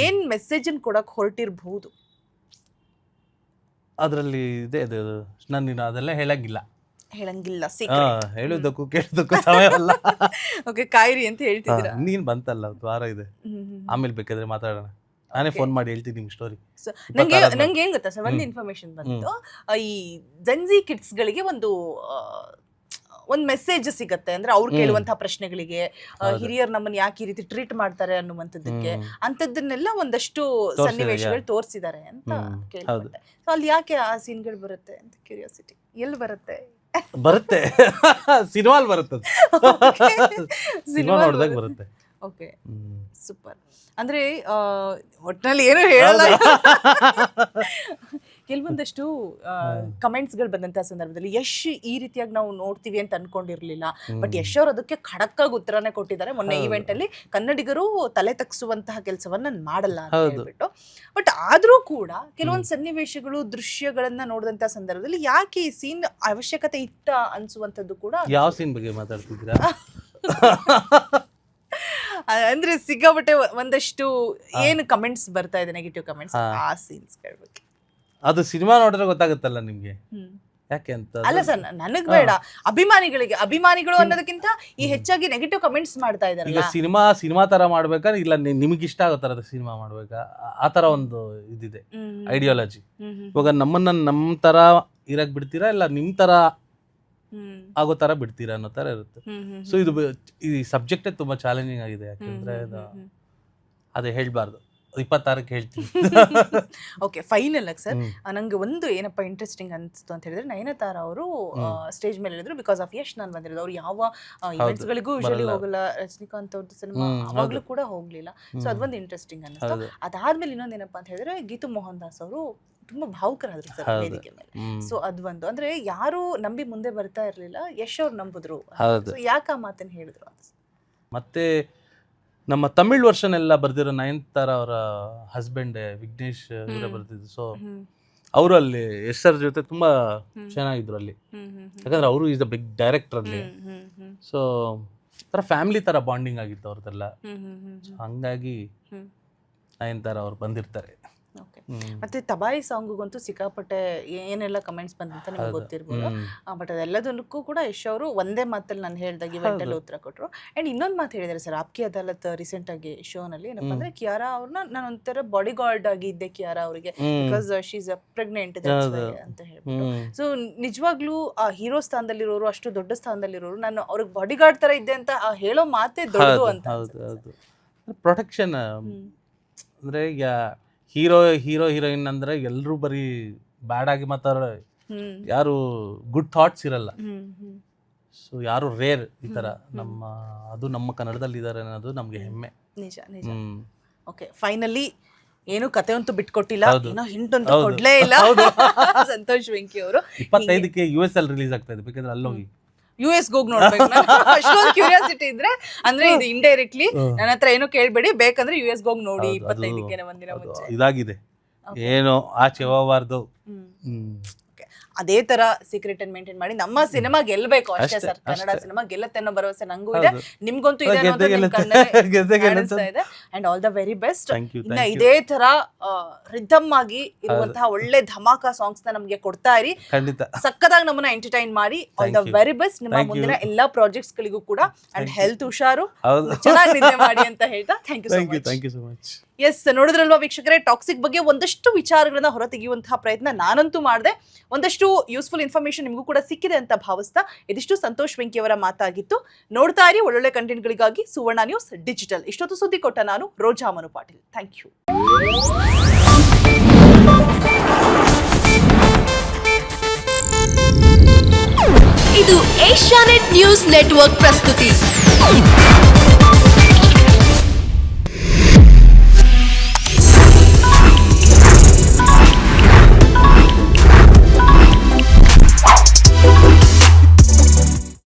ಏನ್ ಮೆಸೇಜ್ ಅನ್ನು ಕೊಡಕ್ ಹೊರಟಿರಬಹುದು? ಅದರಲ್ಲಿ ಇದೆ ಅದು ನಾನು ಅದೆಲ್ಲ ಹೇಳಂಗಿಲ್ಲ. ಹೇಳೋದಕ್ಕೂ ಕೇಳೋದಕ್ಕೂ ಸಮಯವಲ್ಲ. ಓಕೆ, ಕಾಯಿರಿ ಅಂತ ಹೇಳ್ತಿದ್ದೀರಾ. ನೀನ್ ಬಂತಲ್ಲ ವಾರ ಇದೆ, ಆಮೇಲೆ ಬೇಕಾದ್ರೆ ಮಾತಾಡೋಣ. ನಾನೇ ಫೋನ್ ಮಾಡಿ ಹೇಳ್ತೀನಿ ನಿಮ್ಗೆ ಸ್ಟೋರಿ. ನಂಗೆ ಏನ್ ಗೊತ್ತಾ ಸರ್, ಒಂದು ಇನ್ಫಾರ್ಮೇಶನ್ ಬಂತು. ಈ ಜೆನ್ಜಿ ಕಿಡ್ಸ್ ಗಳಿಗೆ ಒಂದು ಮೆಸೇಜ್ ಸಿಗತ್ತೆ. ಅಂದ್ರೆ ಅವ್ರು ಕೇಳುವಂತಹ ಪ್ರಶ್ನೆಗಳಿಗೆ ಹಿರಿಯರು ನಮ್ಮನ್ನ ಯಾಕೆ ಈ ರೀತಿ ಟ್ರೀಟ್ ಮಾಡ್ತಾರೆ ಅನ್ನುವಂಥದ್ದಕ್ಕೆ ಅಂತದನ್ನೆಲ್ಲ ಒಂದಷ್ಟು ಸನ್ನಿವೇಶಗಳು ತೋರಿಸಿದ್ದಾರೆ ಅಂತ ಕೇಳ್ಪಟ್ಟೆ. ಸೊ ಅಲ್ಲಿ ಯಾಕೆ ಆ ಸೀನ್ಗಳು ಬರುತ್ತೆ ಅಂತ ಕ್ಯೂರಿಯಾಸಿಟಿ. ಎಲ್ಲಿ ಬರುತ್ತೆ? ಸಿನಿಮಾ ಬರುತ್ತೆ, ಸಿನಿಮಾ ನೋಡಿದಾಗ ಬರುತ್ತೆ. Okay, super. ಅಂದ್ರೆ ಒಟ್ಟಿನಲ್ಲಿ ಏನು ಹೇಳಲ್ಲ. ಕೆಲವೊಂದಷ್ಟು ಕಮೆಂಟ್ಸ್ಗಳು ಬಂದಂತಹ ಸಂದರ್ಭದಲ್ಲಿ ಯಶ್ ಈ ರೀತಿಯಾಗಿ ನಾವು ನೋಡ್ತೀವಿ ಅಂತ ಅನ್ಕೊಂಡಿರ್ಲಿಲ್ಲ, ಬಟ್ ಯಶ್ ಅವರು ಅದಕ್ಕೆ ಖಡಕ್ಕಾಗಿ ಉತ್ತರನೇ ಕೊಟ್ಟಿದ್ದಾರೆ. ಮೊನ್ನೆ ಈವೆಂಟ್ ಅಲ್ಲಿ ಕನ್ನಡಿಗರು ತಲೆ ತಗ್ಸುವಂತಹ ಕೆಲಸವನ್ನ ಮಾಡಲ್ಲ ಅಂತ ಹೇಳ್ಬಿಟ್ಟು. ಬಟ್ ಆದ್ರೂ ಕೂಡ ಕೆಲವೊಂದು ಸನ್ನಿವೇಶಗಳು, ದೃಶ್ಯಗಳನ್ನ ನೋಡಿದಂತಹ ಸಂದರ್ಭದಲ್ಲಿ ಯಾಕೆ ಈ ಸೀನ್ ಅವಶ್ಯಕತೆ ಇತ್ತ ಅನ್ಸುವಂಥದ್ದು ಕೂಡ. ಯಾವ ಸೀನ್ ಬಗ್ಗೆ ಮಾತಾಡ್ತಿದ್ದೀರಾ? ಅಂದ್ರೆ ಸಿಕ್ಕಾಪಟ್ಟೆ ಒಂದಷ್ಟು ಏನು ಕಮೆಂಟ್ಸ್ ಬರ್ತಾ ಇದೆ, ನೆಗೆಟಿವ್ ಕಮೆಂಟ್ಸ್, ಆ ಸೀನ್ಸ್ ಬಗ್ಗೆ. ಅದು ಸಿನಿಮಾ ನೋಡಿದ್ರೆ ಗೊತ್ತಾಗುತ್ತಲ್ಲ ನಿಮ್ಗೆ ಯಾಕೆ ಅಂತ. ಅಲ್ಲ ಸರ್, ನನಗ್ ಬೇಡ, ಅಭಿಮಾನಿಗಳು ಅನ್ನೋದಕ್ಕಿಂತ ಈ ಹೆಚ್ಚಾಗಿ ನೆಗೆಟಿವ್ ಕಮೆಂಟ್ಸ್ ಮಾಡ್ತಾ ಇದಾರೆ. ಈಗ ಸಿನಿಮಾ ತರ ಮಾಡ್ಬೇಕಾ, ಇಲ್ಲ ನಿಮಗೆ ಇಷ್ಟ ಆಗೋ ತರದ ಸಿನಿಮಾ ಮಾಡ್ಬೇಕಾ, ಆ ತರ ಒಂದು ಇದಿದೆ ಐಡಿಯಾಲಜಿ. ಇವಾಗ ನಮ್ಮ ತರ ಇರಕ್ ಬಿಡ್ತೀರಾ, ಇಲ್ಲ ನಿಮ್ ತರ ಆಗೋ ತರ ಬಿಡ್ತೀರಾ ಅನ್ನೋ ತರ ಇರುತ್ತೆ. ಸೊ ಈ ಸಬ್ಜೆಕ್ಟೇ ತುಂಬಾ ಚಾಲೆಂಜಿಂಗ್ ಆಗಿದೆ. ಯಾಕಂದ್ರೆ ಅದೇ ಹೇಳ್ಬಾರ್ದು, 26ಕ್ಕೆ ಹೇಳ್ತೀನಿ. ಓಕೆ, ಫೈನಲ್ ಆಗಿ ಸರ್, ನಂಗೆ ಒಂದು ಏನಪ್ಪ ಇಂಟ್ರೆಸ್ಟಿಂಗ್ ಅನಿಸ್ತು ಅಂತ ಹೇಳಿದ್ರೆ, ನಯನತಾರ ಅವರು ಸ್ಟೇಜ್ ಮೇಲೆ ಹೇಳಿದ್ರು ಬಿಕಾಸ್ ಆಫ್ ಯಶ್ ನಾನು ಬಂದಿರೋದು. ಅವ್ರು ಯಾವ ಇವೆಂಟ್ಸ್ ಗಳಿಗೂ ಯೂಶಲಿ ಹೋಗಲ್ಲ. ರಜನಿಕಾಂತ್ ಅವ್ರದ್ದು ಸಿನಿಮಾ ಅವಾಗ್ಲೂ ಕೂಡ ಹೋಗ್ಲಿಲ್ಲ. ಸೊ ಅದೊಂದು ಇಂಟ್ರೆಸ್ಟಿಂಗ್ ಅನಿಸ್ತು. ಅದಾದ್ಮೇಲೆ ಇನ್ನೊಂದೇನಪ್ಪ ಅಂತ ಹೇಳಿದ್ರೆ, ಗೀತು ಮೋಹನ್ ದಾಸ್ ಅವರು ತುಂಬಾ ಭಾವುಕರಾದ್ರು ಸರ್ ವೇದಿಕೆ ಮೇಲೆ. ಸೊ ಅದೊಂದು ಅಂದ್ರೆ ಯಾರು ನಂಬಿ ಮುಂದೆ ಬರ್ತಾ ಇರ್ಲಿಲ್ಲ, ಯಶ್ ಅವ್ರು ನಂಬಿದ್ರು. ಯಾಕೆ ಆ ಮಾತನ್ನ ಹೇಳಿದ್ರು? ಮತ್ತೆ ನಮ್ಮ ತಮಿಳ್ ವರ್ಷನ್ ಎಲ್ಲ ಬರ್ದಿರೋ ನಯನತಾರ ಅವರ ಹಸ್ಬೆಂಡ್ ವಿಘ್ನೇಶ್ ಇವರೇ ಬರ್ತಿದ್ರು. ಸೊ ಅವರು ಅಲ್ಲಿ ಯಶ್ ಸರ್ ಜೊತೆ ತುಂಬಾ ಚೆನ್ನಾಗಿದ್ರು ಅಲ್ಲಿ. ಯಾಕಂದ್ರೆ ಅವರು ಈಸ್ ಅ ಬಿಗ್ ಡೈರೆಕ್ಟರ್ ಅಲ್ಲಿ. ಸೊ ತರ ಫ್ಯಾಮಿಲಿ ತರ ಬಾಂಡಿಂಗ್ ಆಗಿತ್ತು ಅವ್ರದ್ದೆಲ್ಲ. ಹಂಗಾಗಿ ನಯನತಾರ ಅವ್ರು ಬಂದಿರ್ತಾರೆ. ಮತ್ತೆ ತಬಾಯಿ ಸಾಂಗ್ಗಂತೂ ಸಿಕ್ಕಾಪಟ್ಟೆ ಏನೆಲ್ಲ ಕಮೆಂಟ್ಸ್ ಬಂದಂತ ನಿಮ್ಗೆ ಗೊತ್ತಿರ್ಬೋದು. ಬಟ್ ಅದೆಲ್ಲದಕ್ಕೂ ಕೂಡ ಯಶ್ ಅವರು ಒಂದೇ ಮಾತಲ್ಲಿ ನಾನು ಹೇಳ್ದಾಗ ಇವೆಂಟ್ ಅಲ್ಲಿ ಉತ್ತರ ಕೊಟ್ಟರು. ಅಂಡ್ ಇನ್ನೊಂದು ಮಾತು ಹೇಳಿದ್ದಾರೆ ಸರ್, ಆಪ್ಕಿ ಅದಾಲತ್ ರೀಸೆಂಟ್ ಆಗಿ ಶೋನಲ್ಲಿ. ಏನಪ್ಪಾ ಅಂದ್ರೆ ಕಿಯಾರಾ ಅವ್ರನ್ನ ನಾನು ಒಂಥರ ಬಾಡಿ ಗಾರ್ಡ್ ಆಗಿ ಇದ್ದೆ ಕಿಯಾರಾ ಅವರಿಗೆ, ಬಿಕಾಸ್ ಶಿ ಇಸ್ ಪ್ರೆಗ್ನೆಂಟ್ ಅಂತ ಹೇಳ್ಬಿಟ್ಟು. ಸೊ ನಿಜವಾಗ್ಲೂ ಆ ಹೀರೋ ಸ್ಥಾನದಲ್ಲಿರೋರು, ಅಷ್ಟು ದೊಡ್ಡ ಸ್ಥಾನದಲ್ಲಿರೋರು, ನಾನು ಅವ್ರಿಗೆ ಬಾಡಿ ಗಾರ್ಡ್ ತರ ಇದ್ದೆ ಅಂತ ಹೇಳೋ ಮಾತೇ ದೊಡ್ಡದು ಅಂತ. ಪ್ರೊಟೆಕ್ಷನ್ ಅಂದ್ರೆ ಹೀರೋಯಿನ್ ಅಂದ್ರೆ ಎಲ್ರು ಬರೀ ಬ್ಯಾಡ್ ಆಗಿ ಮಾತಾಡ, ಯಾರು ಗುಡ್ ಥಾಟ್ಸ್ ಇರಲ್ಲ. ಸೊ ಯಾರು ರೇರ್ ಈ ತರ ನಮ್ಮ ಕನ್ನಡದಲ್ಲಿ ಇದಾರೆ ಅನ್ನೋದು ನಮ್ಗೆ ಹೆಮ್ಮೆ. ನಿಜ. ಓಕೆ, ಫೈನಲಿ ಏನು ಕತೆ ಅಂತೂ ಬಿಟ್ಕೊಟ್ಟಿಲ್ಲ, ಏನೋ ಹಿಂಟ್ ಅಂತೂ ಕೊಡ್ಲೇ ಇಲ್ಲ. ಸಂತೋಷ್ ವೆಂಕಿ ಅವರು 25ಕ್ಕೆ US ಅಲ್ಲಿ ರಿಲೀಸ್ ಆಗ್ತಾ ಇದೆ, ಬೇಕಾದ್ರೆ ಅಲ್ಲೋಗಿ US ಹೋಗಿ ನೋಡ್ಬೇಕು. ಅಷ್ಟೊಂದು ಕ್ಯೂರಿಯಾಸಿಟಿ ಇದ್ರೆ, ಅಂದ್ರೆ ಇದು ಇಂಡೈರೆಕ್ಟ್ಲಿ ನನ್ನ ಹತ್ರ ಏನೋ ಕೇಳ್ಬೇಡಿ, ಬೇಕಂದ್ರೆ US ಹೋಗಿ ನೋಡಿ. 25ಕ್ಕೆ ಒಂದಿನ ಮುಂಚೆ ಇದಾಗಿದೆ, ಏನೋ ಆಚೆ ಹೋಗಬಾರ್ದು. ಅದೇ ತರ ಸೀಕ್ರೆಟ್ ಅನ್ನು ಮೇಂಟೈನ್ ಮಾಡಿ ನಮ್ಮ ಸಿನಿಮಾ ಗೆಲ್ಬೇಕು ಅಷ್ಟೇ ಸರ್. ಕನ್ನಡ ಸಿನಿಮಾ ಗೆಲ್ಲತ್ತೆ ಅನ್ನೋ ಭರವಸೆ ನಂಗೂ ಇದೆ, ನಿಮ್ಗಂತೂ ಇದೆ ಅನ್ನೋದು ಇದೆ. And all the very best. ಇನ್ನ ಇದೇ ತರ ರಿಥಮ್ ಆಗಿ ಇರುವಂತಹ ಒಳ್ಳೆ ಧಮಾಕ ಸಾಂಗ್ಸ್ ನ ನಮ್ಗೆ ಕೊಡ್ತಾ ಇರಿ, ಸಕ್ಕದಾಗಿ ನಮ್ಮನ್ನ ಎಂಟರ್ಟೈನ್ ಮಾಡಿ. ಆಲ್ ದ ವೆರಿ ಬೆಸ್ಟ್ ನಿಮ್ಮ ಮುಂದಿನ ಎಲ್ಲಾ ಪ್ರಾಜೆಕ್ಟ್ಸ್ ಗಳಿಗೂ ಕೂಡ. ಅಂಡ್ ಹೆಲ್ತ್ ಹುಷಾರು, ಚೆನ್ನಾಗಿ ನಿದ್ದೆ ಮಾಡಿ ಅಂತ ಹೇಳ್ತಾ thank you so much. Yes, ನೋಡಿದ್ರಲ್ವಾ ವೀಕ್ಷಕರೇ, ಟಾಕ್ಸಿಕ್ ಬಗ್ಗೆ ಒಂದಷ್ಟು ವಿಚಾರಗಳನ್ನ ಹೊರತೆಗೆಯುವಂತಹ ಪ್ರಯತ್ನ ನಾನಂತೂ ಮಾಡಿದೆ. ಒಂದಷ್ಟು ಯೂಸ್ಫುಲ್ ಇನ್ಫಾರ್ಮೇಶನ್ ನಿಮಗೂ ಕೂಡ ಸಿಕ್ಕಿದೆ ಅಂತ ಭಾವಿಸ್ತಾ ಇದಿಷ್ಟು ಸಂತೋಷ್ ವೆಂಕಿ ಅವರ ಮಾತಾಗಿತ್ತು. ನೋಡ್ತಾ ಇರಿ ಒಳ್ಳೊಳ್ಳೆ ಕಂಟೆಂಟ್ಗಳಿಗಾಗಿ ಸುವರ್ಣ ನ್ಯೂಸ್ ಡಿಜಿಟಲ್. ಇಷ್ಟೊತ್ತು ಸುದ್ದಿ ಕೊಟ್ಟ ನಾನು ರೋಜಾ ಮನು ಪಾಟೀಲ್. Thank you. ಇದು ಏಷ್ಯಾನೆಟ್ ನ್ಯೂಸ್ ನೆಟ್ವರ್ಕ್ ಪ್ರಸ್ತುತಿ.